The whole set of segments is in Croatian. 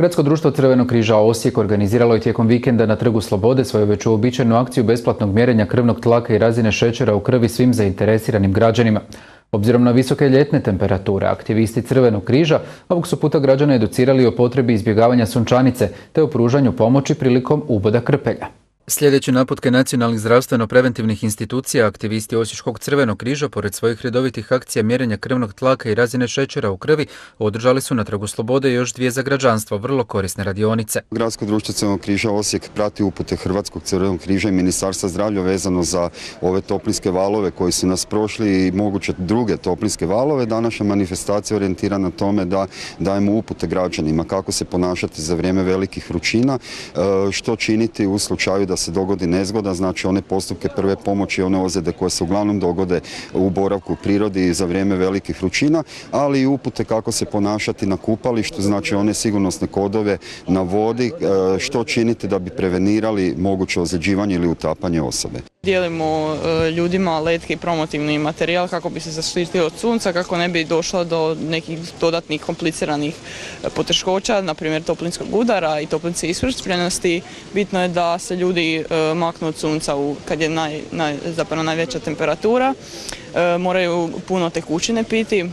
Gradsko društvo Crvenog križa Osijek organiziralo je tijekom vikenda na Trgu Slobode svoju već uobičajenu akciju besplatnog mjerenja krvnog tlaka i razine šećera u krvi svim zainteresiranim građanima. Obzirom na visoke ljetne temperature, aktivisti Crvenog križa ovog su puta građane educirali o potrebi izbjegavanja sunčanice te o pružanju pomoći prilikom uboda krpelja. Sljedeći naputke nacionalnih zdravstveno-preventivnih institucija, aktivisti Osječkog Crvenog križa, pored svojih redovitih akcija mjerenja krvnog tlaka i razine šećera u krvi, održali su na Trgu Slobode još 2 za građanstvo vrlo korisne radionice. Gradsko društvo Crvenog križa Osijek prati upute Hrvatskog Crvenog križa i Ministarstva zdravlja vezano za ove toplinske valove koji su nas prošli i moguće druge toplinske valove. Današnja manifestacija orijentirana na tome da dajemo upute građanima kako se ponašati za vrijeme velikih vrućina, što činiti u slučaju da se dogodi nezgoda, znači one postupke prve pomoći, one ozljede koje se uglavnom dogode u boravku u prirodi za vrijeme velikih vrućina, ali i upute kako se ponašati na kupalištu, znači one sigurnosne kodove na vodi, što činiti da bi prevenirali moguće ozljeđivanje ili utapanje osobe. Dijelimo ljudima letke i promotivni materijal kako bi se zaštitili od sunca, kako ne bi došlo do nekih dodatnih kompliciranih poteškoća, na primjer toplinskog udara i toplinske isprljenosti. Bitno je da se ljudi maknu od sunca kad je zapravo najveća temperatura. Moraju puno tekućine piti.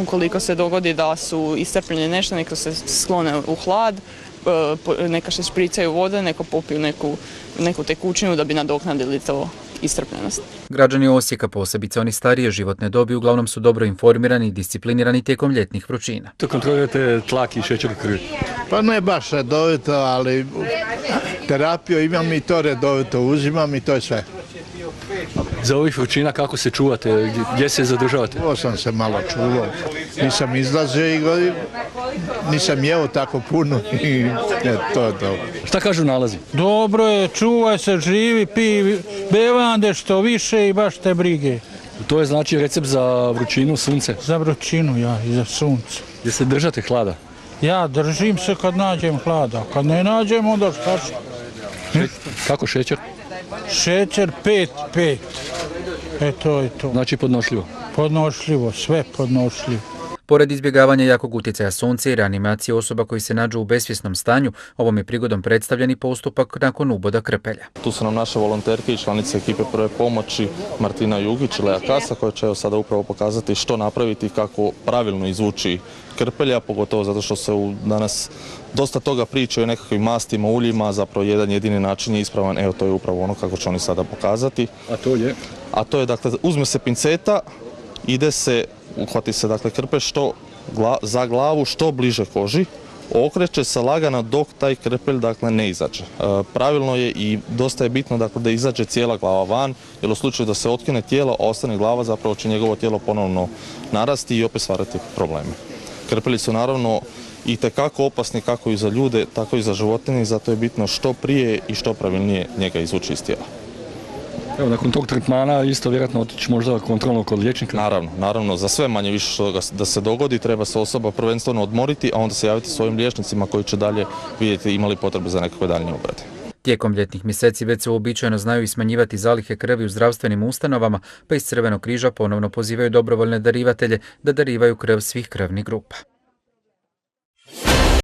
Ukoliko se dogodi da su iscrpljeni nešto, neka se sklone u hlad, neka se špricaju vode, neka popiju neku tekućinu da bi nadoknadili to iscrpljenost. Građani Osijeka, posebice oni starije životne dobi, uglavnom su dobro informirani i disciplinirani tijekom ljetnih vrućina. To kontrolirate tlak i šećer u krvi? Pa ne baš redovito, ali terapiju imam i to redovito uzimam i to je sve. Za ovih vrućina kako se čuvate? Gdje se zadržavate? Ovo sam se malo čuvao. Nisam izlazio i nisam jeo tako puno i to je to. Šta kažu nalazi? Dobro je, čuvaj se, živi, pi bevande što više i baš te brige. To je znači recept za vrućinu, sunce? Za vrućinu, ja, i za sunce. Gdje se držate hlada? Ja držim se kad nađem hlada, kad ne nađem onda šta ću. Kako šećer? Šećer 5. To je to. Znači podnošljivo? Podnošljivo, sve podnošljivo. Pored izbjegavanja jakog utjecaja sunca i reanimacije osoba koji se nađu u besvjesnom stanju, ovom je prigodom predstavljeni postupak nakon uboda krpelja. Tu su nam naše volonterke i članice ekipe prve pomoći Martina Jugić i Lea Kasa, koja će sada upravo pokazati što napraviti i kako pravilno izvući krpelja, pogotovo zato što se danas dosta toga priča o nekakvim mastima, uljima, zapravo jedan jedini način je ispravan, evo to je upravo ono kako će oni sada pokazati. A to je? A to je, dakle, uzme se pinceta, ide se, uhvati se, dakle, krpelj za glavu što bliže koži, okreće se lagano dok taj krpelj, dakle, ne izađe. Pravilno je i dosta je bitno, dakle, da izađe cijela glava van, jer u slučaju da se otkine tijelo, a ostane glava, zapravo će njegovo tijelo ponovno narasti i opet stvarati probleme. Krpelji su naravno i tekako opasni kako i za ljude, tako i za životinje, zato je bitno što prije i što pravilnije njega izvući iz tijela. Evo, nakon tog tretmana isto vjerojatno otići možda kontrolno kod liječnika? Naravno, za sve manje više što da se dogodi treba se osoba prvenstveno odmoriti, a onda se javiti svojim liječnicima koji će dalje vidjeti imali potrebe za nekakve daljnje obrade. Tijekom ljetnih mjeseci već se uobičajeno znaju i smanjivati zalihe krvi u zdravstvenim ustanovama, pa iz Crvenog križa ponovno pozivaju dobrovoljne darivatelje da darivaju krv svih krvnih grupa.